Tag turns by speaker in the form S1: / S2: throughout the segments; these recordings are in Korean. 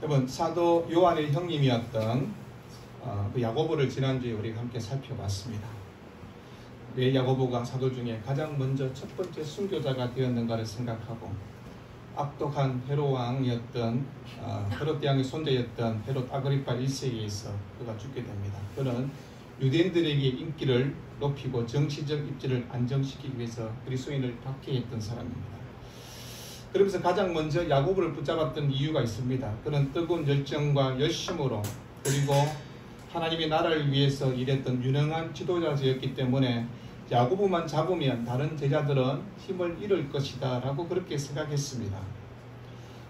S1: 여러분, 사도 요한의 형님이었던 그 야고보를 지난주에 우리가 함께 살펴봤습니다. 왜 야고보가 사도 중에 가장 먼저 첫 번째 순교자가 되었는가를 생각하고, 악독한 헤롯 왕이었던 헤롯 대왕의 손자였던 헤롯 아그리파 1세에서 그가 죽게 됩니다. 그는 유대인들에게 인기를 높이고 정치적 입지를 안정시키기 위해서 그리스도인을 박해했던 사람입니다. 그러면서 가장 먼저 야고보를 붙잡았던 이유가 있습니다. 그는 뜨거운 열정과 열심으로, 그리고 하나님의 나라를 위해서 일했던 유능한 지도자였기 때문에 야고보만 잡으면 다른 제자들은 힘을 잃을 것이다 라고 그렇게 생각했습니다.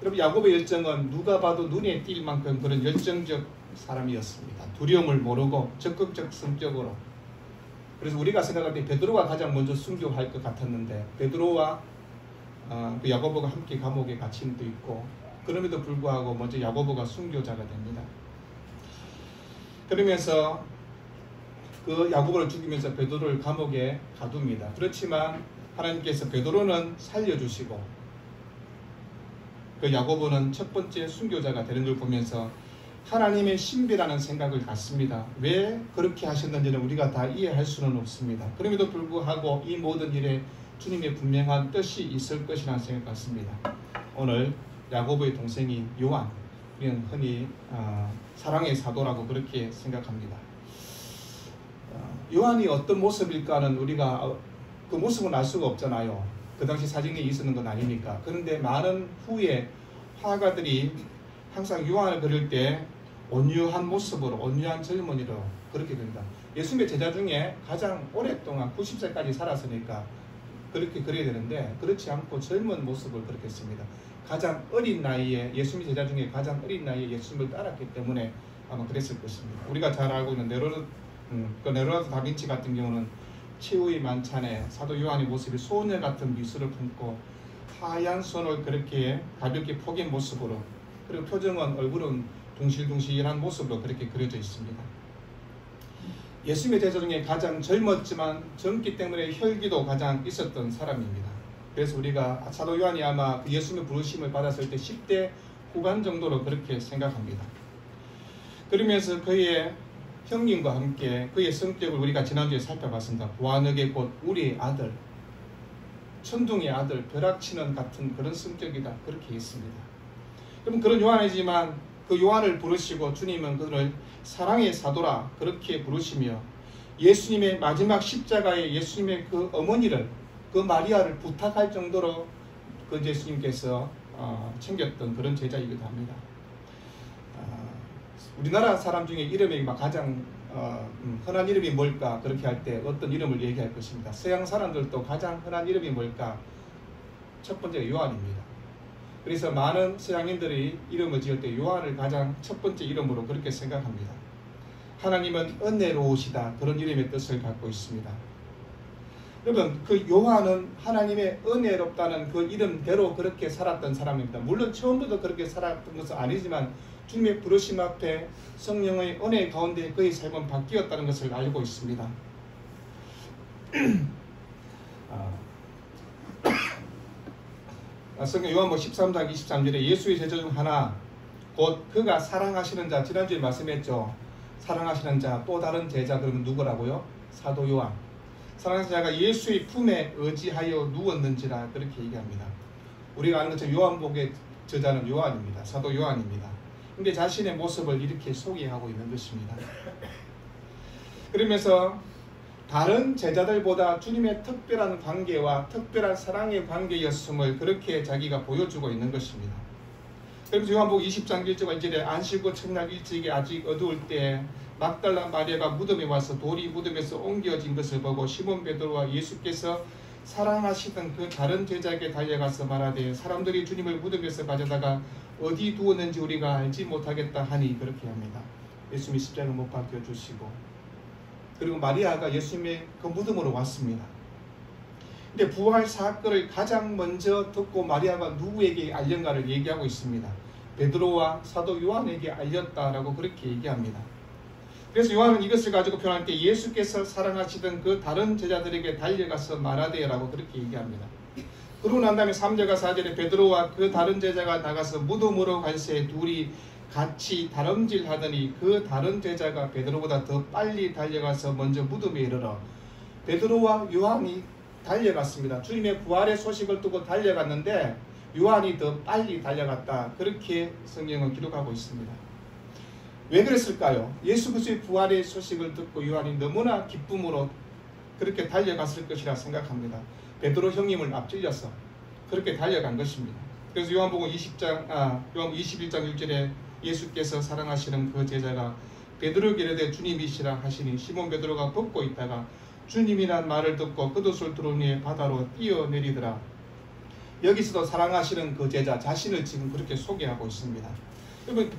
S1: 여러분, 야고보의 열정은 누가 봐도 눈에 띌 만큼 그런 열정적 사람이었습니다. 두려움을 모르고 적극적 성격으로. 그래서 우리가 생각할 때 베드로가 가장 먼저 순교할 것 같았는데, 베드로와 그 야고보가 함께 감옥에 갇힌 것도 있고, 그럼에도 불구하고 먼저 야고보가 순교자가 됩니다. 그러면서 그 야고보를 죽이면서 베드로를 감옥에 가둡니다. 그렇지만 하나님께서 베드로는 살려주시고 그 야고보는 첫 번째 순교자가 되는 걸 보면서 하나님의 신비라는 생각을 갖습니다. 왜 그렇게 하셨는지는 우리가 다 이해할 수는 없습니다. 그럼에도 불구하고 이 모든 일에 주님의 분명한 뜻이 있을 것이라는 생각 같습니다. 오늘 야고보의 동생인 요한, 우리는 흔히 사랑의 사도라고 그렇게 생각합니다. 요한이 어떤 모습일까는 우리가 그 모습은 알 수가 없잖아요. 그 당시 사진이 있었는 건 아니니까. 그런데 많은 후에 화가들이 항상 요한을 그릴 때 온유한 모습으로, 온유한 젊은이로 그렇게 된다. 예수님의 제자 중에 가장 오랫동안 90세까지 살았으니까 그렇게 그려야 되는데, 그렇지 않고 젊은 모습을 그렇게 씁니다. 가장 어린 나이에, 예수님의 제자 중에 가장 어린 나이에 예수님을 따랐기 때문에 아마 그랬을 것입니다. 우리가 잘 알고 있는 레오나르도 다빈치 같은 경우는 최후의 만찬에 사도 요한의 모습이 소녀 같은 미소를 품고 하얀 손을 그렇게 가볍게 포갠 모습으로, 그리고 표정은, 얼굴은 둥실둥실한 모습으로 그렇게 그려져 있습니다. 예수님의 제자 중에 가장 젊었지만 젊기 때문에 혈기도 가장 있었던 사람입니다. 그래서 우리가 사도 요한이 아마 그 예수님의 부르심을 받았을 때 10대 후반 정도로 그렇게 생각합니다. 그러면서 그의 형님과 함께 그의 성격을 우리가 지난주에 살펴봤습니다. 보아너게 곧 우리의 아들, 천둥의 아들, 벼락치는 같은 그런 성격이다, 그렇게 했습니다. 그럼 그런 요한이지만 그 요한을 부르시고 주님은 그를 사랑의 사도라 그렇게 부르시며, 예수님의 마지막 십자가에 예수님의 그 어머니를, 그 마리아를 부탁할 정도로 그 예수님께서 챙겼던 그런 제자이기도 합니다. 우리나라 사람 중에 이름이 가장 흔한 이름이 뭘까 그렇게 할 때 어떤 이름을 얘기할 것입니다. 서양 사람들도 가장 흔한 이름이 뭘까? 첫 번째가 요한입니다. 그래서 많은 서양인들이 이름을 지을 때 요한을 가장 첫 번째 이름으로 그렇게 생각합니다. 하나님은 은혜로우시다, 그런 이름의 뜻을 갖고 있습니다. 여러분, 그 요한은 하나님의 은혜롭다는 그 이름대로 그렇게 살았던 사람입니다. 물론 처음부터 그렇게 살았던 것은 아니지만 주님의 부르심 앞에 성령의 은혜 가운데 그의 삶은 바뀌었다는 것을 알고 있습니다. 성경 요한복음 13장 23절에 예수의 제자 중 하나, 곧 그가 사랑하시는 자, 지난주에 말씀했죠. 사랑하시는 자, 또 다른 제자, 그러면 누구라고요? 사도 요한. 사랑하는 자가 예수의 품에 의지하여 누웠는지라 그렇게 얘기합니다. 우리가 아는 것처럼 요한복음의 저자는 요한입니다. 사도 요한입니다. 근데 자신의 모습을 이렇게 소개하고 있는 것입니다. 그러면서 다른 제자들보다 주님의 특별한 관계와 특별한 사랑의 관계였음을 그렇게 자기가 보여주고 있는 것입니다. 그래서 요한복음 20장 1절 2절에 안식구 첫날 일찍이 아직 어두울 때 막달라 마리아가 무덤에 와서 돌이 무덤에서 옮겨진 것을 보고 시몬 베드로와 예수께서 사랑하시던 그 다른 제자에게 달려가서 말하되 사람들이 주님을 무덤에서 가져다가 어디 두었는지 우리가 알지 못하겠다 하니, 그렇게 합니다. 예수님이 십자가를 못 박혀주시고, 그리고 마리아가 예수님의 그 무덤으로 왔습니다. 근데 부활 사건을 가장 먼저 듣고 마리아가 누구에게 알렸는가를 얘기하고 있습니다. 베드로와 사도 요한에게 알렸다라고 그렇게 얘기합니다. 그래서 요한은 이것을 가지고 표현할 때 예수께서 사랑하시던 그 다른 제자들에게 달려가서 말하되라고 그렇게 얘기합니다. 그러고 난 다음에 3절과 4절에 베드로와 그 다른 제자가 나가서 무덤으로 갈새 둘이 같이 다름질하더니 그 다른 제자가 베드로보다 더 빨리 달려가서 먼저 무덤에 이르러 베드로와 요한이 달려갔습니다. 주님의 부활의 소식을 두고 달려갔는데 요한이 더 빨리 달려갔다. 그렇게 성경은 기록하고 있습니다. 왜 그랬을까요? 예수 그리스도의 부활의 소식을 듣고 요한이 너무나 기쁨으로 그렇게 달려갔을 것이라 생각합니다. 베드로 형님을 앞질려서 그렇게 달려간 것입니다. 그래서 요한복음 21장 1절에 예수께서 사랑하시는 그 제자가 베드로에게 이르되 주님이시라 하시니 시몬 베드로가 벗고 있다가 주님이란 말을 듣고 겉옷을 두른 후에 바다로 뛰어내리더라. 여기서도 사랑하시는 그 제자 자신을 지금 그렇게 소개하고 있습니다. 여러분,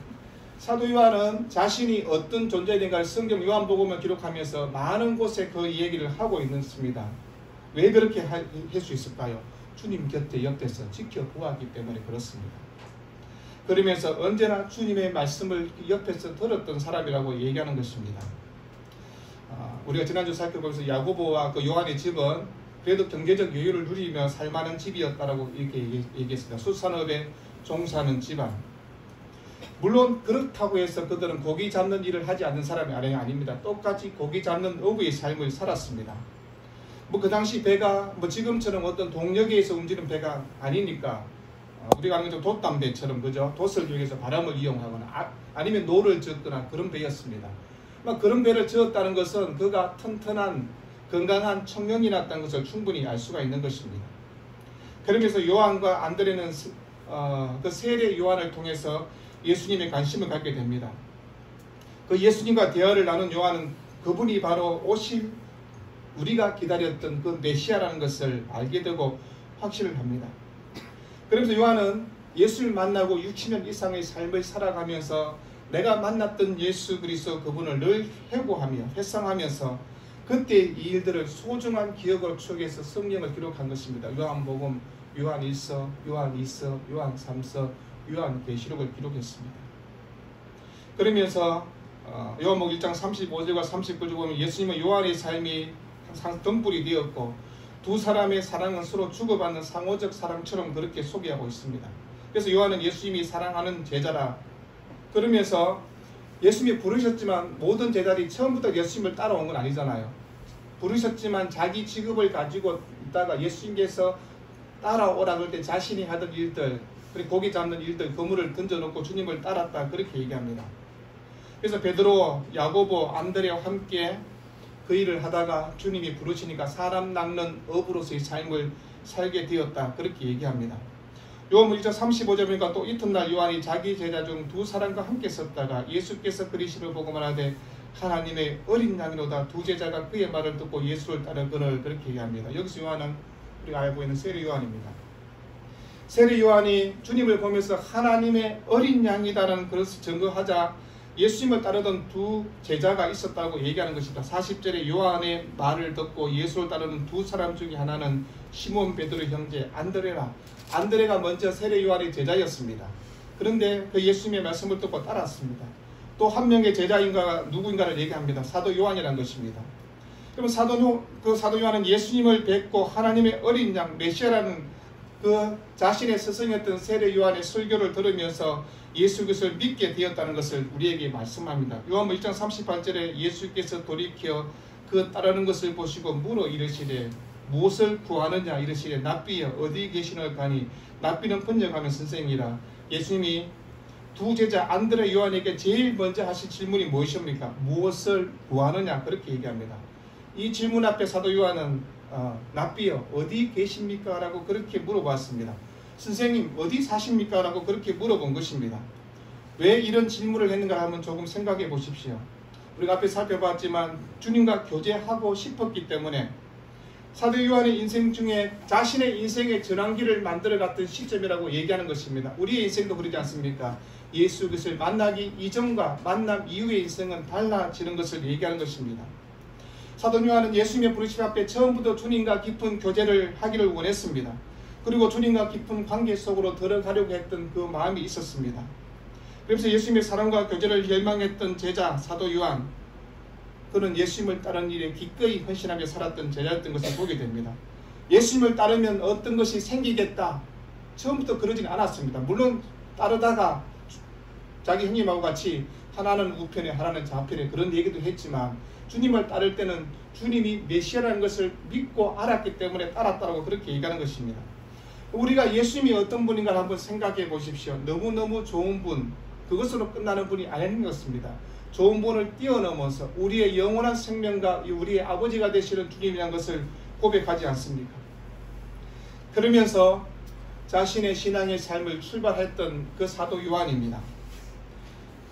S1: 사도 요한은 자신이 어떤 존재인가를 성경 요한복음을 기록하면서 많은 곳에 그 얘기를 하고 있습니다. 왜 그렇게 할 수 있을까요? 주님 곁에 옆에서 지켜보았기 때문에 그렇습니다. 그러면서 언제나 주님의 말씀을 옆에서 들었던 사람이라고 얘기하는 것입니다. 우리가 지난주 살펴보면서 야고보와 그 요한의 집은 그래도 경제적 여유를 누리며 살만한 집이었다라고 이렇게 얘기했습니다. 수산업에 종사하는 집안. 물론 그렇다고 해서 그들은 고기 잡는 일을 하지 않는 사람이 아닙니다. 똑같이 고기 잡는 어부의 삶을 살았습니다. 그 당시 배가 지금처럼 어떤 동력에서 움직이는 배가 아니니까 우리가 아는 돛담배처럼 그죠? 돛을 이용해서 바람을 이용하거나 아니면 노를 젓거나 그런 배였습니다. 그런 배를 지었다는 것은 그가 튼튼한 건강한 청년이 났다는 것을 충분히 알 수가 있는 것입니다. 그러면서 요한과 안드레는 그 세례 요한을 통해서 예수님의 관심을 갖게 됩니다. 그 예수님과 대화를 나눈 요한은 그분이 바로 오실 우리가 기다렸던 그 메시아라는 것을 알게 되고 확신을 합니다. 그러면서 요한은 예수를 만나고 60년 이상의 삶을 살아가면서 내가 만났던 예수 그리스도 그분을 늘 회고하며 회상하면서 그때 이 일들을 소중한 기억으로 추억해서 성경을 기록한 것입니다. 요한복음, 요한 1서, 요한 2서, 요한 3서, 요한 계시록을 기록했습니다. 그러면서 요한복음 1장 35절과 39절 보면 예수님은 요한의 삶이 항상 등불이 되었고 두 사람의 사랑은 서로 주고받는 상호적 사랑처럼 그렇게 소개하고 있습니다. 그래서 요한은 예수님이 사랑하는 제자라 그러면서 예수님이 부르셨지만 모든 제자들이 처음부터 예수님을 따라온 건 아니잖아요. 부르셨지만 자기 직업을 가지고 있다가 예수님께서 따라오라 그럴 때 자신이 하던 일들 그리고 고기 잡는 일들 그물을 던져놓고 주님을 따랐다 그렇게 얘기합니다. 그래서 베드로, 야고보, 안드레와 함께 그 일을 하다가 주님이 부르시니까 사람 낚는 어부로서의 삶을 살게 되었다 그렇게 얘기합니다. 요한복음 1장 35절 보니까 또 이튿날 요한이 자기 제자 중 두 사람과 함께 섰다가 예수께서 그리심을 보고 말하되 하나님의 어린 양이로다. 두 제자가 그의 말을 듣고 예수를 따르거늘 그렇게 얘기합니다. 여기서 요한은 우리가 알고 있는 세례 요한입니다. 세례 요한이 주님을 보면서 하나님의 어린 양이다라는 것을 증거하자 예수님을 따르던 두 제자가 있었다고 얘기하는 것입니다. 40절에 요한의 말을 듣고 예수를 따르는 두 사람 중에 하나는 시몬 베드로 형제 안드레라. 안드레가 먼저 세례 요한의 제자였습니다. 그런데 그 예수님의 말씀을 듣고 따랐습니다. 또 한 명의 제자인가 누구인가를 얘기합니다. 사도 요한이라는 것입니다. 그럼 사도 요한은 예수님을 뵙고 하나님의 어린 양 메시아라는 그 자신의 스승이었던 세례 요한의 설교를 들으면서 예수 그리스도를 믿게 되었다는 것을 우리에게 말씀합니다. 요한복음 1장 38절에 예수께서 돌이켜 그 따르는 것을 보시고 물어 이르시되 무엇을 구하느냐 이르시되 납비여 어디 계시노까니 납비는 번역하면 선생이라. 예수님이 두 제자 안드레 요한에게 제일 먼저 하신 질문이 무엇입니까? 무엇을 구하느냐 그렇게 얘기합니다. 이 질문 앞에 사도 요한은 납비여 어디 계십니까? 라고 그렇게 물어봤습니다. 선생님 어디 사십니까? 라고 그렇게 물어본 것입니다. 왜 이런 질문을 했는가 하면 조금 생각해 보십시오. 우리가 앞에 살펴봤지만 주님과 교제하고 싶었기 때문에 사도 요한의 인생 중에 자신의 인생의 전환기를 만들어갔던 시점이라고 얘기하는 것입니다. 우리의 인생도 그러지 않습니까? 예수 그리스도를 만나기 이전과 만남 이후의 인생은 달라지는 것을 얘기하는 것입니다. 사도 요한은 예수님의 부르심 앞에 처음부터 주님과 깊은 교제를 하기를 원했습니다. 그리고 주님과 깊은 관계 속으로 들어가려고 했던 그 마음이 있었습니다. 그래서 예수님의 사랑과 교제를 열망했던 제자 사도 요한, 그는 예수님을 따르는 일에 기꺼이 헌신하며 살았던 제자였던 것을 보게 됩니다. 예수님을 따르면 어떤 것이 생기겠다. 처음부터 그러진 않았습니다. 물론 따르다가 자기 형님하고 같이 하나는 우편에 하나는 좌편에 그런 얘기도 했지만 주님을 따를 때는 주님이 메시아라는 것을 믿고 알았기 때문에 따랐다고 그렇게 얘기하는 것입니다. 우리가 예수님이 어떤 분인가 한번 생각해 보십시오. 너무너무 좋은 분, 그것으로 끝나는 분이 아닌 것입니다. 좋은 분을 뛰어넘어서 우리의 영원한 생명과 우리의 아버지가 되시는 주님이라는 것을 고백하지 않습니까? 그러면서 자신의 신앙의 삶을 출발했던 그 사도 요한입니다.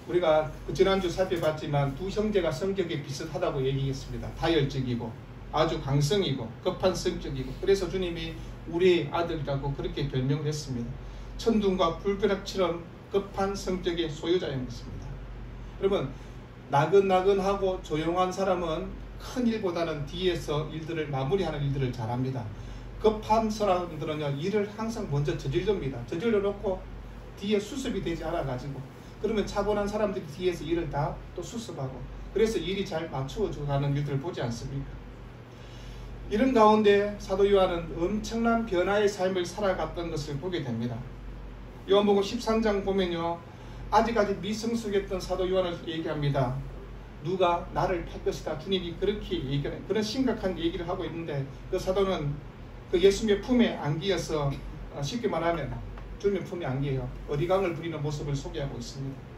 S1: 우리가 지난주 살펴봤지만 두 형제가 성격이 비슷하다고 얘기했습니다. 다혈적이고 아주 강성이고 급한 성격이고, 그래서 주님이 우리의 아들이라고 그렇게 별명을 했습니다. 천둥과 불벼락처럼 급한 성격의 소유자인 것입니다. 여러분, 나긋나긋하고 조용한 사람은 큰 일보다는 뒤에서 일들을 마무리하는 일들을 잘합니다. 급한 사람들은요, 일을 항상 먼저 저질릅니다. 저질러 놓고 뒤에 수습이 되지 않아가지고, 그러면 차분한 사람들이 뒤에서 일을 다 또 수습하고, 그래서 일이 잘 맞추어져 가는 일들을 보지 않습니까? 이런 가운데 사도 요한은 엄청난 변화의 삶을 살아갔던 것을 보게 됩니다. 요한복음 13장 보면요, 아직까지 미성숙했던 사도 요한을 얘기합니다. 누가 나를 팔 것이다. 주님이 그렇게 얘기하는 그런 심각한 얘기를 하고 있는데, 그 사도는 그 예수님의 품에 안기어서 쉽게 말하면 주님의 품에 안기어요. 어리광을 부리는 모습을 소개하고 있습니다.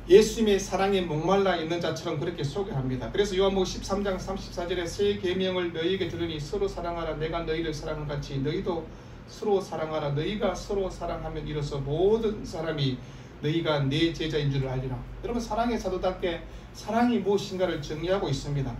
S1: 예수님의 사랑에 목말라 있는 자처럼 그렇게 소개합니다. 그래서 요한복음 13장 34절에 새 계명을 너희에게 주르니 서로 사랑하라. 내가 너희를 사랑한 같이 너희도 서로 사랑하라. 너희가 서로 사랑하면 이로써 모든 사람이 너희가 내 제자인 줄을 알리라. 여러분, 사랑의 사도답게 사랑이 무엇인가를 정리하고 있습니다.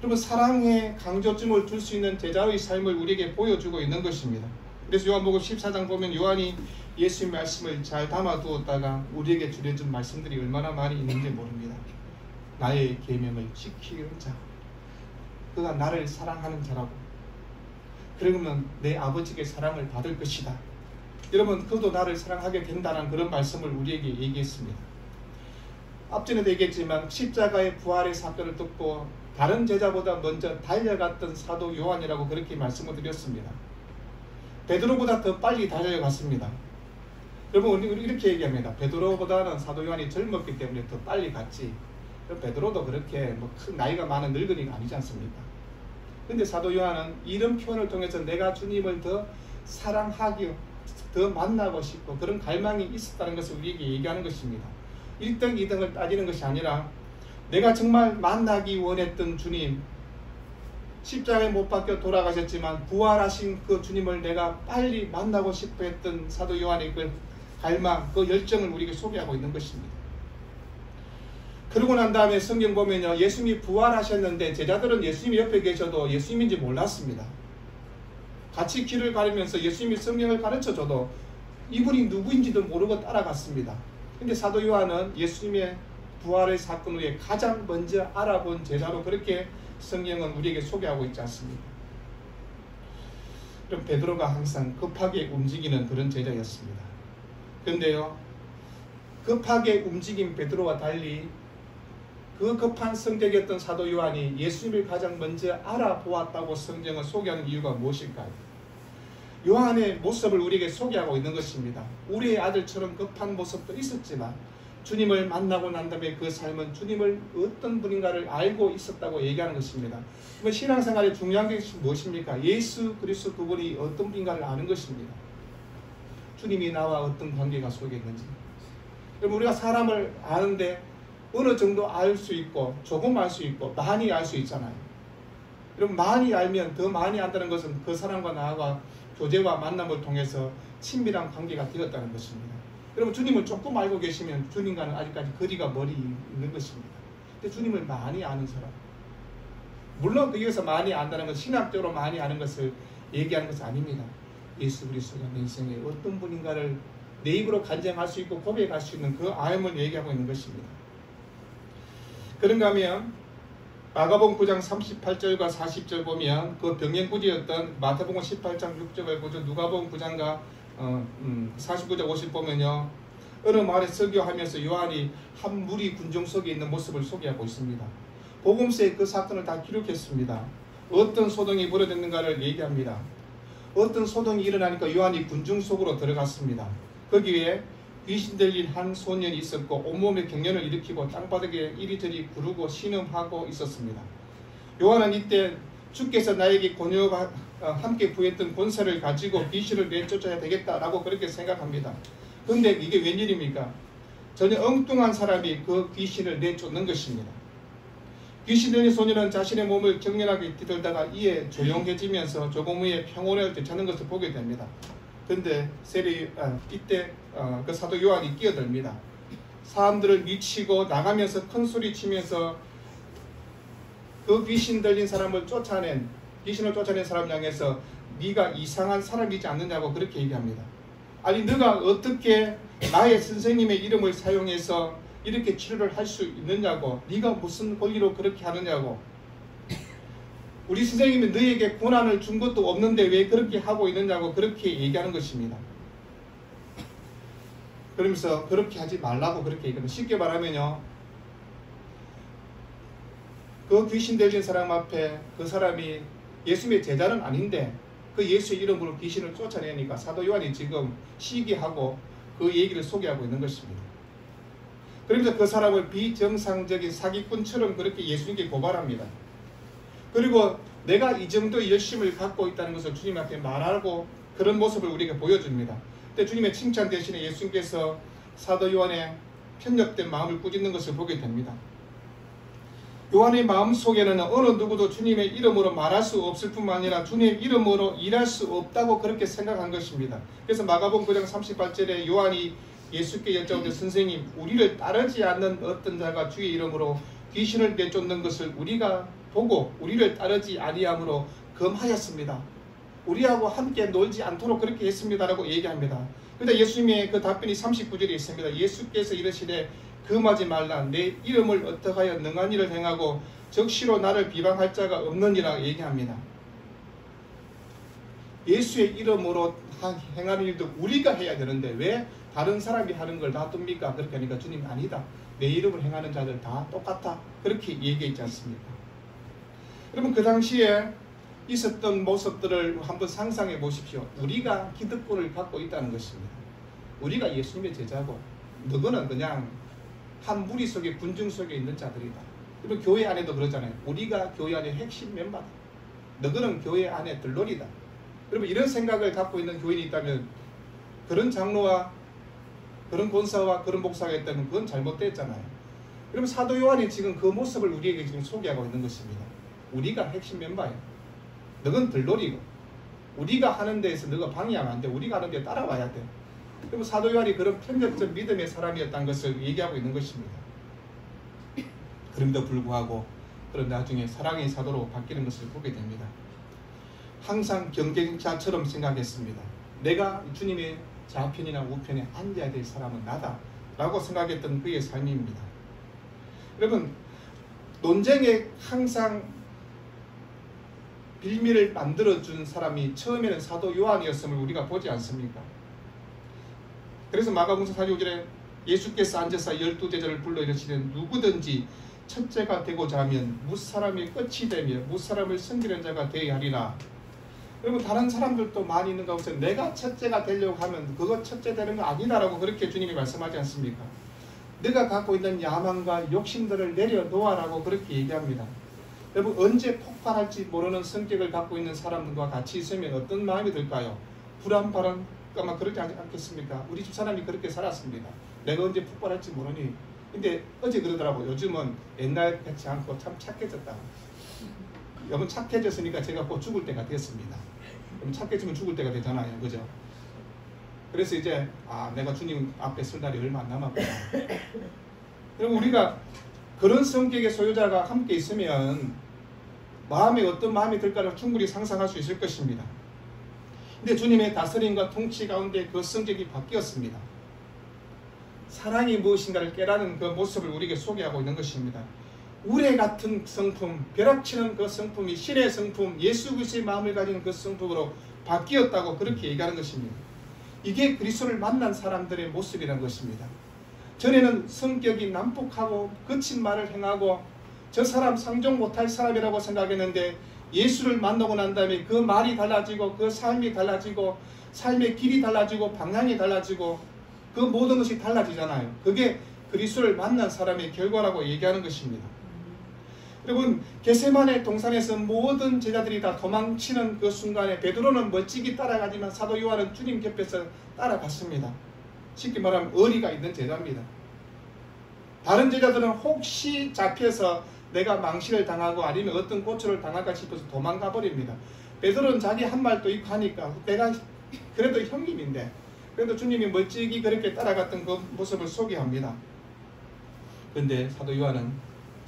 S1: 여러분, 사랑에 강조점을 줄 수 있는 제자의 삶을 우리에게 보여주고 있는 것입니다. 그래서 요한복음 14장 보면 요한이 예수의 말씀을 잘 담아두었다가 우리에게 주려준 말씀들이 얼마나 많이 있는지 모릅니다. 나의 계명을 지키는 자, 그가 나를 사랑하는 자라고, 그러면 내 아버지께 사랑을 받을 것이다. 여러분, 그도 나를 사랑하게 된다는 그런 말씀을 우리에게 얘기했습니다. 앞전에도 얘기했지만 십자가의 부활의 사건을 듣고 다른 제자보다 먼저 달려갔던 사도 요한이라고 그렇게 말씀을 드렸습니다. 베드로보다 더 빨리 달려갔습니다. 여러분, 우리 이렇게 얘기합니다. 베드로보다는 사도 요한이 젊었기 때문에 더 빨리 갔지, 베드로도 그렇게 큰 나이가 많은 늙은이가 아니지 않습니까? 근데 사도 요한은 이런 표현을 통해서 내가 주님을 더 사랑하기, 더 만나고 싶고 그런 갈망이 있었다는 것을 우리에게 얘기하는 것입니다. 1등, 2등을 따지는 것이 아니라 내가 정말 만나기 원했던 주님, 십자가에 못 박혀 돌아가셨지만 부활하신 그 주님을 내가 빨리 만나고 싶어 했던 사도 요한의 그 갈망, 그 열정을 우리에게 소개하고 있는 것입니다. 그러고 난 다음에 성경 보면요, 예수님이 부활하셨는데 제자들은 예수님이 옆에 계셔도 예수님인지 몰랐습니다. 같이 길을 가르면서 예수님이 성경을 가르쳐줘도 이분이 누구인지도 모르고 따라갔습니다. 근데 사도 요한은 예수님의 부활의 사건 후에 가장 먼저 알아본 제자로 그렇게 성경은 우리에게 소개하고 있지 않습니까? 그럼 베드로가 항상 급하게 움직이는 그런 제자였습니다. 그런데요, 급하게 움직인 베드로와 달리 그 급한 성격이었던 사도 요한이 예수님을 가장 먼저 알아보았다고 성경을 소개하는 이유가 무엇일까요? 요한의 모습을 우리에게 소개하고 있는 것입니다. 우리의 아들처럼 급한 모습도 있었지만 주님을 만나고 난 다음에 그 삶은 주님을 어떤 분인가를 알고 있었다고 얘기하는 것입니다. 신앙생활의 중요한 것이 무엇입니까? 예수 그리스도 그분이 어떤 분인가를 아는 것입니다. 주님이 나와 어떤 관계가 속에 있는지. 여러분, 우리가 사람을 아는데 어느 정도 알 수 있고 조금 알 수 있고 많이 알 수 있잖아요. 여러분, 많이 알면 더 많이 안다는 것은 그 사람과 나와 교제와 만남을 통해서 친밀한 관계가 되었다는 것입니다. 여러분, 주님을 조금 알고 계시면 주님과는 아직까지 거리가 멀리 있는 것입니다. 근데 주님을 많이 아는 사람, 물론 거기에서 많이 안다는 것은 신학적으로 많이 아는 것을 얘기하는 것은 아닙니다. 예수 그리스도가 내 인생에 어떤 분인가를 내 입으로 간증할 수 있고 고백할 수 있는 그 아임을 얘기하고 있는 것입니다. 그런가 하면 마가복음 9장 38절과 40절 보면 그 병행구지였던 마태복음 18장 6절을 보죠. 누가복음 9장과 49절 50 보면요, 어느 마을에 설교하면서 요한이 한 무리 군중 속에 있는 모습을 소개하고 있습니다. 복음서에 그 사건을 다 기록했습니다. 어떤 소동이 벌어졌는가를 얘기합니다. 어떤 소동이 일어나니까 요한이 군중 속으로 들어갔습니다. 거기에 귀신 들린 한 소년이 있었고 온몸에 경련을 일으키고 땅바닥에 이리저리 구르고 신음하고 있었습니다. 요한은 이때 주께서 나에게 권유와 함께 부했던 권세를 가지고 귀신을 내쫓아야 되겠다라고 그렇게 생각합니다. 그런데 이게 웬일입니까? 전혀 엉뚱한 사람이 그 귀신을 내쫓는 것입니다. 귀신 들린 소년은 자신의 몸을 격렬하게 뒤돌다가 이에 조용해지면서 조금 후에 평온을 되찾는 것을 보게 됩니다. 그런데 이때 그 사도 요한이 끼어듭니다. 사람들을 미치고 나가면서 큰 소리 치면서 그 귀신 들린 사람을 귀신을 쫓아낸 사람 향해서 네가 이상한 사람이지 않느냐고 그렇게 얘기합니다. 아니 너가 어떻게 나의 선생님의 이름을 사용해서 이렇게 치료를 할 수 있느냐고, 네가 무슨 권리로 그렇게 하느냐고, 우리 선생님이 너에게 고난을 준 것도 없는데 왜 그렇게 하고 있느냐고 그렇게 얘기하는 것입니다. 그러면서 그렇게 하지 말라고 그렇게 얘기합니다. 쉽게 말하면요, 그 귀신 들린 사람 앞에 그 사람이 예수님의 제자는 아닌데 그 예수의 이름으로 귀신을 쫓아내니까 사도 요한이 지금 시기하고 그 얘기를 소개하고 있는 것입니다. 그러면서 그 사람을 비정상적인 사기꾼처럼 그렇게 예수님께 고발합니다. 그리고 내가 이 정도의 열심을 갖고 있다는 것을 주님 앞에 말하고 그런 모습을 우리에게 보여줍니다. 그때 주님의 칭찬 대신에 예수님께서 사도 요한의 편협된 마음을 꾸짖는 것을 보게 됩니다. 요한의 마음속에는 어느 누구도 주님의 이름으로 말할 수 없을 뿐만 아니라 주님의 이름으로 일할 수 없다고 그렇게 생각한 것입니다. 그래서 마가복음 9장 38절에 요한이 예수께 여쭤오되 선생님, 우리를 따르지 않는 어떤 자가 주의 이름으로 귀신을 내쫓는 것을 우리가 보고 우리를 따르지 아니함으로 금하였습니다. 우리하고 함께 놀지 않도록 그렇게 했습니다라고 얘기합니다. 그런데 예수님의 그 답변이 39절에 있습니다. 예수께서 이르시되 금하지 말라. 내 이름을 어떡하여 능한 일을 행하고 적시로 나를 비방할 자가 없느니라 얘기합니다. 예수의 이름으로 행하는 일도 우리가 해야 되는데 왜 다른 사람이 하는 걸 놔둡니까? 그렇게 하니까 주님이 아니다. 내 이름을 행하는 자들 다 똑같아. 그렇게 얘기했지 않습니까? 여러분, 그 당시에 있었던 모습들을 한번 상상해 보십시오. 우리가 기득권을 갖고 있다는 것입니다. 우리가 예수님의 제자고 너희는 그냥 한 무리 속에 군중 속에 있는 자들이다. 그리고 교회 안에도 그러잖아요. 우리가 교회 안에 핵심 멤버다. 너희는 교회 안에 들러리다. 여러분, 이런 생각을 갖고 있는 교인이 있다면 그런 장로와 그런 권사와 그런 목사가 있다면 그건 잘못됐잖아요. 여러분, 사도 요한이 지금 그 모습을 우리에게 지금 소개하고 있는 것입니다. 우리가 핵심 멤버예요. 너는 들러리고 우리가 하는 데에서 너가 방해하면 안 돼. 우리가 하는 데 따라와야 돼. 그리고 사도 요한이 그런 편협적 믿음의 사람이었다는 것을 얘기하고 있는 것입니다. 그럼에도 불구하고 그런 나중에 사랑의 사도로 바뀌는 것을 보게 됩니다. 항상 경쟁자처럼 생각했습니다. 내가 주님의 좌편이나 우편에 앉아야 될 사람은 나다 라고 생각했던 그의 삶입니다. 여러분, 논쟁에 항상 빌미를 만들어준 사람이 처음에는 사도 요한이었음을 우리가 보지 않습니까? 그래서 마가복음 4장 5절에 예수께서 앉아서 12제자를 불러 이르시되 누구든지 첫째가 되고자 하면 무사람이 끝이 되며 무사람을 섬기는 자가 되어야 하리라. 여러분, 다른 사람들도 많이 있는 가운데 내가 첫째가 되려고 하면 그거 첫째 되는 거 아니다라고 그렇게 주님이 말씀하지 않습니까? 네가 갖고 있는 야망과 욕심들을 내려놓아라고 그렇게 얘기합니다. 여러분, 언제 폭발할지 모르는 성격을 갖고 있는 사람들과 같이 있으면 어떤 마음이 들까요? 불안불안 아마 그렇지 않겠습니까? 우리 집 사람이 그렇게 살았습니다. 내가 언제 폭발할지 모르니. 근데 어제 그러더라고. 요즘은 옛날 같지 않고 참 착해졌다. 여러분, 착해졌으니까 제가 곧 죽을 때가 됐습니다. 그럼 착해지면 죽을 때가 되잖아요. 그죠? 그래서 이제 내가 주님 앞에 설 날이 얼마 안 남았구나. 여러분, 우리가 그런 성격의 소유자가 함께 있으면 마음에 어떤 마음이 들까를 충분히 상상할 수 있을 것입니다. 근데 주님의 다스림과 통치 가운데 그 성격이 바뀌었습니다. 사랑이 무엇인가를 깨닫는 그 모습을 우리에게 소개하고 있는 것입니다. 우레 같은 성품, 벼락치는 그 성품이 신의 성품, 예수 그리스도의 마음을 가진 그 성품으로 바뀌었다고 그렇게 얘기하는 것입니다. 이게 그리스도를 만난 사람들의 모습이라는 것입니다. 전에는 성격이 난폭하고 거친 말을 행하고 저 사람 상종 못할 사람이라고 생각했는데 예수를 만나고 난 다음에 그 말이 달라지고 그 삶이 달라지고 삶의 길이 달라지고 방향이 달라지고 그 모든 것이 달라지잖아요. 그게 그리스도를 만난 사람의 결과라고 얘기하는 것입니다. 여러분, 겟세마네 동산에서 모든 제자들이 다 도망치는 그 순간에 베드로는 멀찍이 따라가지만 사도 요한은 주님 곁에서 따라갔습니다. 쉽게 말하면 의리가 있는 제자입니다. 다른 제자들은 혹시 잡혀서 내가 망신을 당하고 아니면 어떤 고초를 당할까 싶어서 도망가 버립니다. 베드로는 자기 한 말도 있고 하니까 내가 그래도 형님인데 그래도 주님이 멀찍이 그렇게 따라갔던 그 모습을 소개합니다. 그런데 사도 요한은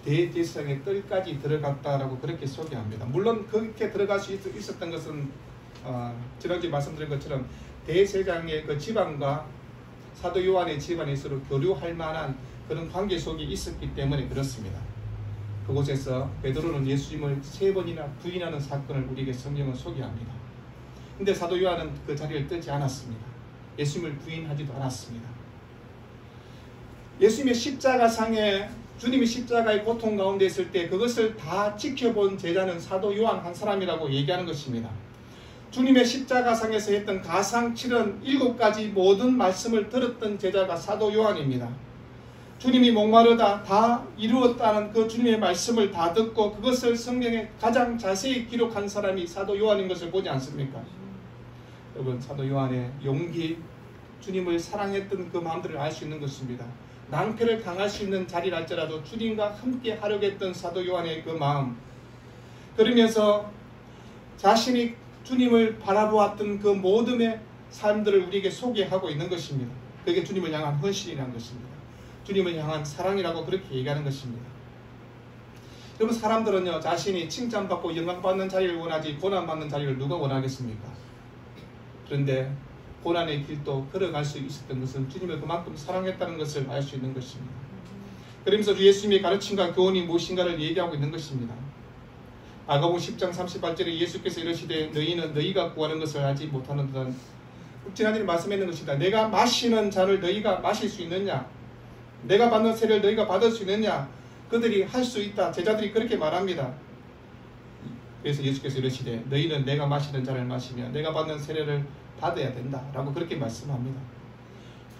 S1: 대제사장의 뜰까지 들어갔다라고 그렇게 소개합니다. 물론 그렇게 들어갈 수 있었던 것은 지난주에 말씀드린 것처럼 대제사장의 그 집안과 사도 요한의 집안이 서로 교류할 만한 그런 관계 속에 있었기 때문에 그렇습니다. 그곳에서 베드로는 예수님을 3번이나 부인하는 사건을 우리에게 성경은 소개합니다. 근데 사도 요한은 그 자리를 뜨지 않았습니다. 예수님을 부인하지도 않았습니다. 예수님의 십자가상에 주님이 십자가의 고통 가운데 있을 때 그것을 다 지켜본 제자는 사도 요한 한 사람이라고 얘기하는 것입니다. 주님의 십자가상에서 했던 가상칠언 7가지 모든 말씀을 들었던 제자가 사도 요한입니다. 주님이 목마르다 다 이루었다는 그 주님의 말씀을 다 듣고 그것을 성경에 가장 자세히 기록한 사람이 사도 요한인 것을 보지 않습니까? 여러분, 사도 요한의 용기, 주님을 사랑했던 그 마음들을 알 수 있는 것입니다. 낭패를 당할 수 있는 자리랄지라도 주님과 함께 하려고 했던 사도 요한의 그 마음, 그러면서 자신이 주님을 바라보았던 그 모든의 삶들을 우리에게 소개하고 있는 것입니다. 그게 주님을 향한 헌신이라는 것입니다. 주님을 향한 사랑이라고 그렇게 얘기하는 것입니다. 여러분, 사람들은요, 자신이 칭찬받고 영광받는 자리를 원하지 고난받는 자리를 누가 원하겠습니까? 그런데 고난의 길도 걸어갈 수 있었던 것은 주님을 그만큼 사랑했다는 것을 알 수 있는 것입니다. 그러면서 주 예수님의 가르침과 교훈이 무엇인가를 얘기하고 있는 것입니다. 마가복음 10장 38절에 예수께서 이르시되 너희는 너희가 구하는 것을 알지 못하는 듯한, 지난주에 말씀했는 것입니다. 내가 마시는 잔을 너희가 마실 수 있느냐? 내가 받는 세례를 너희가 받을 수 있느냐? 그들이 할 수 있다. 제자들이 그렇게 말합니다. 그래서 예수께서 이르시되 너희는 내가 마시는 잔을 마시며 내가 받는 세례를 받아야 된다 라고 그렇게 말씀합니다.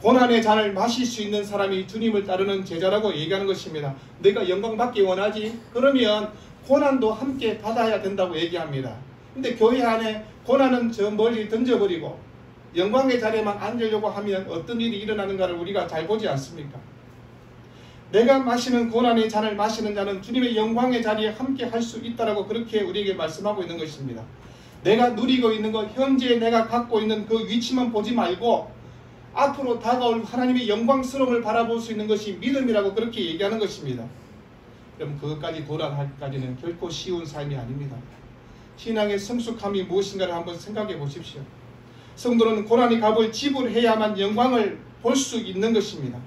S1: 고난의 잔을 마실 수 있는 사람이 주님을 따르는 제자라고 얘기하는 것입니다. 내가 영광받기 원하지? 그러면 고난도 함께 받아야 된다고 얘기합니다. 근데 교회 안에 고난은 저 멀리 던져버리고 영광의 자리에만 앉으려고 하면 어떤 일이 일어나는가를 우리가 잘 보지 않습니까? 내가 마시는 고난의 잔을 마시는 자는 주님의 영광의 자리에 함께 할 수 있다라고 그렇게 우리에게 말씀하고 있는 것입니다. 내가 누리고 있는 것, 현재 내가 갖고 있는 그 위치만 보지 말고 앞으로 다가올 하나님의 영광스러움을 바라볼 수 있는 것이 믿음이라고 그렇게 얘기하는 것입니다. 그럼 그것까지 돌아가기까지는 결코 쉬운 삶이 아닙니다. 신앙의 성숙함이 무엇인가를 한번 생각해 보십시오. 성도는 고난의 값을 지불해야만 영광을 볼 수 있는 것입니다.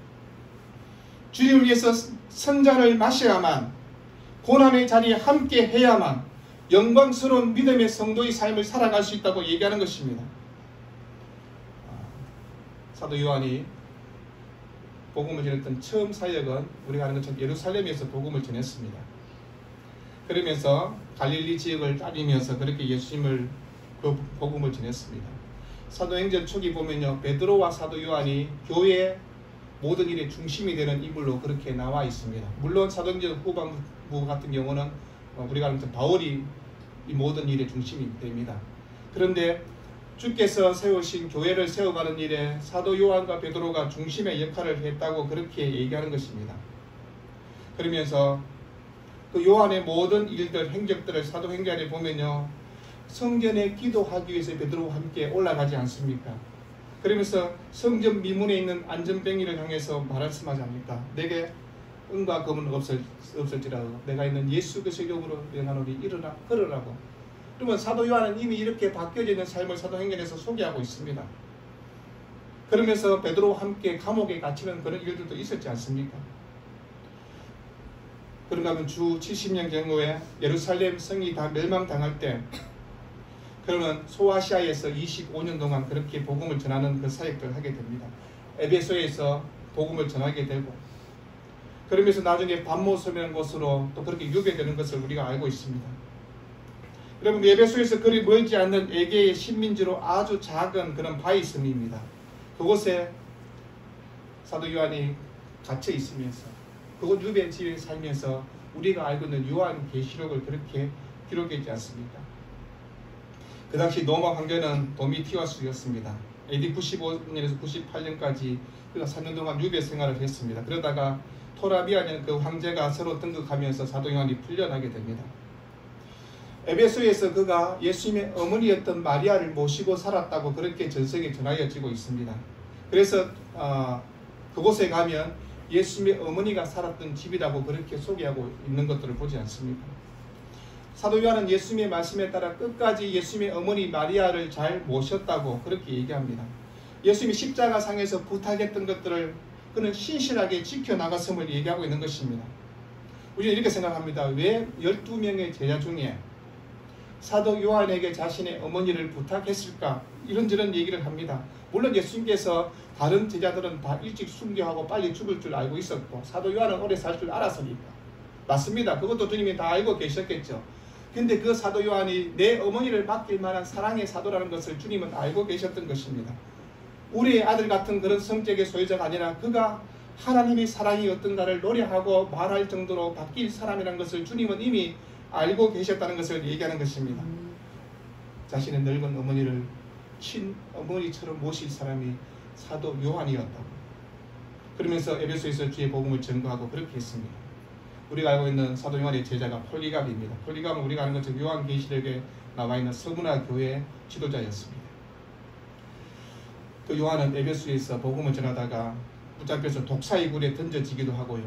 S1: 주님을 위해서 선잔을 마셔야만, 고난의 자리에 함께 해야만 영광스러운 믿음의 성도의 삶을 살아갈 수 있다고 얘기하는 것입니다. 사도 요한이 복음을 전했던 처음 사역은 우리가 아는 것처럼 예루살렘에서 복음을 전했습니다. 그러면서 갈릴리 지역을 다니면서 그렇게 예수님을 그 복음을 전했습니다. 사도행전 초기 보면요, 베드로와 사도 요한이 교회의 모든 일의 중심이 되는 인물로 그렇게 나와 있습니다. 물론 사도행전 후반부 같은 경우는 우리가 아는 것처럼 바울이 이 모든 일의 중심이 됩니다. 그런데 주께서 세우신 교회를 세워가는 일에 사도 요한과 베드로가 중심의 역할을 했다고 그렇게 얘기하는 것입니다. 그러면서 그 요한의 모든 일들, 행적들을 사도행전에 보면요, 성전에 기도하기 위해서 베드로와 함께 올라가지 않습니까? 그러면서 성전 미문에 있는 안전뱅이를 향해서 말씀하지 않습니까? 내게 은과 금은 없을지라도 내가 있는 예수 그리스도의 이름으로 명하노니 일어나 걸으라고. 그러면 사도 요한은 이미 이렇게 바뀌어져 있는 삶을 사도행전에서 소개하고 있습니다. 그러면서 베드로와 함께 감옥에 갇히는 그런 일들도 있었지 않습니까? 그런가 하면 주 70년 경우에 예루살렘 성이 다 멸망당할 때, 그러면 소아시아에서 25년 동안 그렇게 복음을 전하는 그 사역들을 하게 됩니다. 에베소에서 복음을 전하게 되고, 그러면서 나중에 밤모섬이라는 곳으로 또 그렇게 유배되는 것을 우리가 알고 있습니다. 여러분, 에베소에서 그리 멀지 않는 에게의 식민지로 아주 작은 그런 바위 섬입니다. 그곳에 사도 요한이 갇혀 있으면서 그곳 유배 지역에 살면서 우리가 알고 있는 요한계시록을 그렇게 기록했지 않습니까? 그 당시 로마 황제는 도미티와스였습니다. AD 95년에서 98년까지 그가 4년 동안 유배 생활을 했습니다. 그러다가 토라비아는 그 황제가 새로 등극하면서 사도 요한이 풀려나게 됩니다. 에베소에서 그가 예수님의 어머니였던 마리아를 모시고 살았다고 그렇게 전성에 전하여지고 있습니다. 그래서 그곳에 가면 예수님의 어머니가 살았던 집이라고 그렇게 소개하고 있는 것들을 보지 않습니까? 사도 요한은 예수님의 말씀에 따라 끝까지 예수님의 어머니 마리아를 잘 모셨다고 그렇게 얘기합니다. 예수님이 십자가상에서 부탁했던 것들을 그는 신실하게 지켜나갔음을 얘기하고 있는 것입니다. 우리는 이렇게 생각합니다. 왜 12명의 제자 중에 사도 요한에게 자신의 어머니를 부탁했을까? 이런저런 얘기를 합니다. 물론 예수님께서 다른 제자들은 다 일찍 순교하고 빨리 죽을 줄 알고 있었고 사도 요한은 오래 살 줄 알았으니까. 맞습니다. 그것도 주님이 다 알고 계셨겠죠. 근데 그 사도 요한이 내 어머니를 맡길 만한 사랑의 사도라는 것을 주님은 알고 계셨던 것입니다. 우리의 아들 같은 그런 성격의 소유자가 아니라 그가 하나님의 사랑이 어떤가를 노래하고 말할 정도로 바뀔 사람이라는 것을 주님은 이미 알고 계셨다는 것을 얘기하는 것입니다. 자신의 늙은 어머니를 친어머니처럼 모실 사람이 사도 요한이었다고. 그러면서 에베소에서 주의 복음을 전거하고 그렇게 했습니다. 우리가 알고 있는 사도 요한의 제자가 폴리갑입니다. 폴리갑은 우리가 아는 것처럼 요한계시록에 나와 있는 서문화 교회의 지도자였습니다. 그 요한은 에베소에서 복음을 전하다가 붙잡혀서 독사의 굴에 던져지기도 하고요.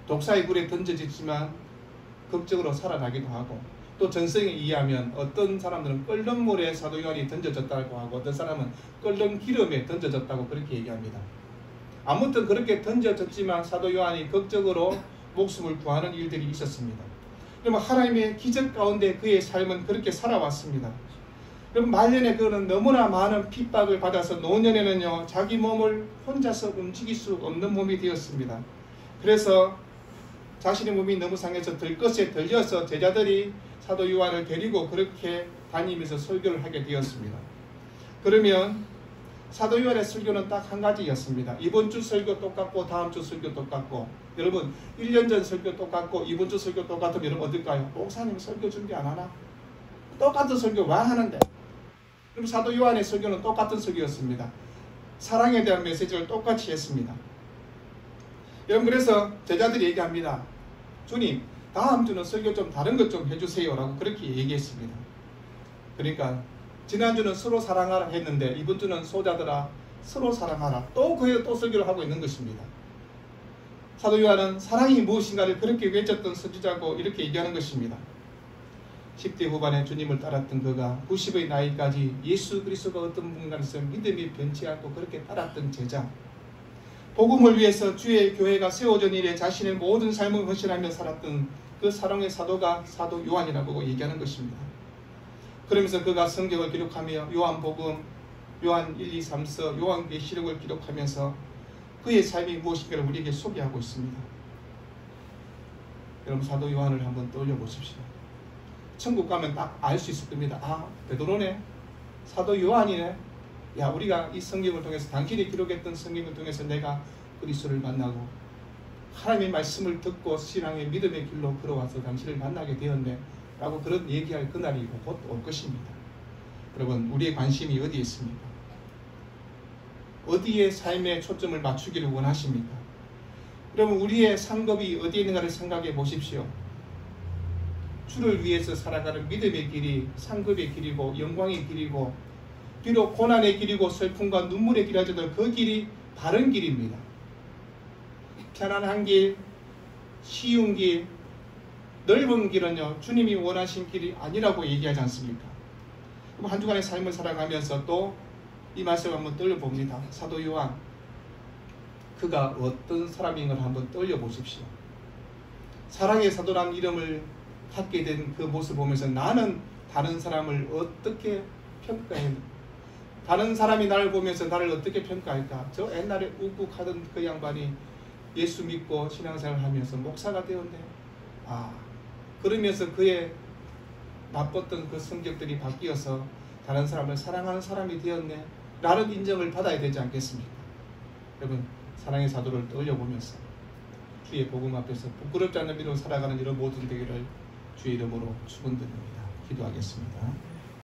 S1: 독사의 굴에 던져지지만 극적으로 살아나기도 하고, 또 전성에 의하면 어떤 사람들은 끓는 물에 사도 요한이 던져졌다고 하고 어떤 사람은 끓는 기름에 던져졌다고 그렇게 얘기합니다. 아무튼 그렇게 던져졌지만 사도 요한이 극적으로 목숨을 구하는 일들이 있었습니다. 그러면 하나님의 기적 가운데 그의 삶은 그렇게 살아왔습니다. 그럼 말년에 그는 너무나 많은 핍박을 받아서 노년에는요 자기 몸을 혼자서 움직일 수 없는 몸이 되었습니다. 그래서 자신의 몸이 너무 상해서 들것에 들려서 제자들이 사도 요한을 데리고 그렇게 다니면서 설교를 하게 되었습니다. 그러면 사도 요한의 설교는 딱 한 가지였습니다. 이번 주 설교 똑같고 다음 주 설교 똑같고, 여러분 1년 전 설교 똑같고 이번 주 설교 똑같으면 여러분 어떨까요? 목사님 설교 준비 안 하나? 똑같은 설교 왜 하는데? 그럼 사도 요한의 설교는 똑같은 설교였습니다. 사랑에 대한 메시지를 똑같이 했습니다. 여러분, 그래서 제자들이 얘기합니다. 주님, 다음 주는 설교 좀 다른 것 좀 해주세요 라고 그렇게 얘기했습니다. 그러니까 지난주는 서로 사랑하라 했는데 이번 주는 소자들아 서로 사랑하라, 또 그에 또 설교를 하고 있는 것입니다. 사도 요한은 사랑이 무엇인가를 그렇게 외쳤던 선지자고 이렇게 얘기하는 것입니다. 10대 후반에 주님을 따랐던 그가 90의 나이까지 예수 그리스도가 어떤 분인가에서 믿음이 변치 않고 그렇게 따랐던 제자, 복음을 위해서 주의 교회가 세워진 일에 자신의 모든 삶을 헌신하며 살았던 그 사랑의 사도가 사도 요한이라고 얘기하는 것입니다. 그러면서 그가 성경을 기록하며 요한복음, 요한 1, 2, 3서, 요한계시록을 기록하면서 그의 삶이 무엇인가를 우리에게 소개하고 있습니다. 여러분, 사도 요한을 한번 떠올려 보십시오. 천국 가면 딱 알 수 있을 겁니다. 아, 베드로네, 사도 요한이네. 야, 우리가 이 성경을 통해서, 당신이 기록했던 성경을 통해서 내가 그리스도를 만나고 하나님의 말씀을 듣고 신앙의 믿음의 길로 걸어와서 당신을 만나게 되었네 라고 그런 얘기할 그날이 곧 올 것입니다. 여러분, 우리의 관심이 어디에 있습니까? 어디에 삶의 초점을 맞추기를 원하십니까? 여러분, 우리의 상급이 어디에 있는가를 생각해 보십시오. 주를 위해서 살아가는 믿음의 길이 상급의 길이고 영광의 길이고, 비록 고난의 길이고 슬픔과 눈물의 길이 하지만 그 길이 바른 길입니다. 편안한 길, 쉬운 길, 넓은 길은요 주님이 원하신 길이 아니라고 얘기하지 않습니까? 그럼 한 주간의 삶을 살아가면서 또 이 말씀을 한번 떠올려봅니다. 사도 요한, 그가 어떤 사람인 걸 한번 떠올려보십시오. 사랑의 사도라는 이름을 갖게 된 그 모습을 보면서 나는 다른 사람을 어떻게 평가해? 다른 사람이 나를 보면서 나를 어떻게 평가할까? 저 옛날에 욱욱하던 그 양반이 예수 믿고 신앙생활을 하면서 목사가 되었네. 아, 그러면서 그의 나빴던 그 성격들이 바뀌어서 다른 사람을 사랑하는 사람이 되었네 라는 인정을 받아야 되지 않겠습니까? 여러분, 사랑의 사도를 떠올려보면서 주의 복음 앞에서 부끄럽지 않는 믿음으로 살아가는 이런 모든 되기를 주의 이름으로 축원드립니다. 기도하겠습니다.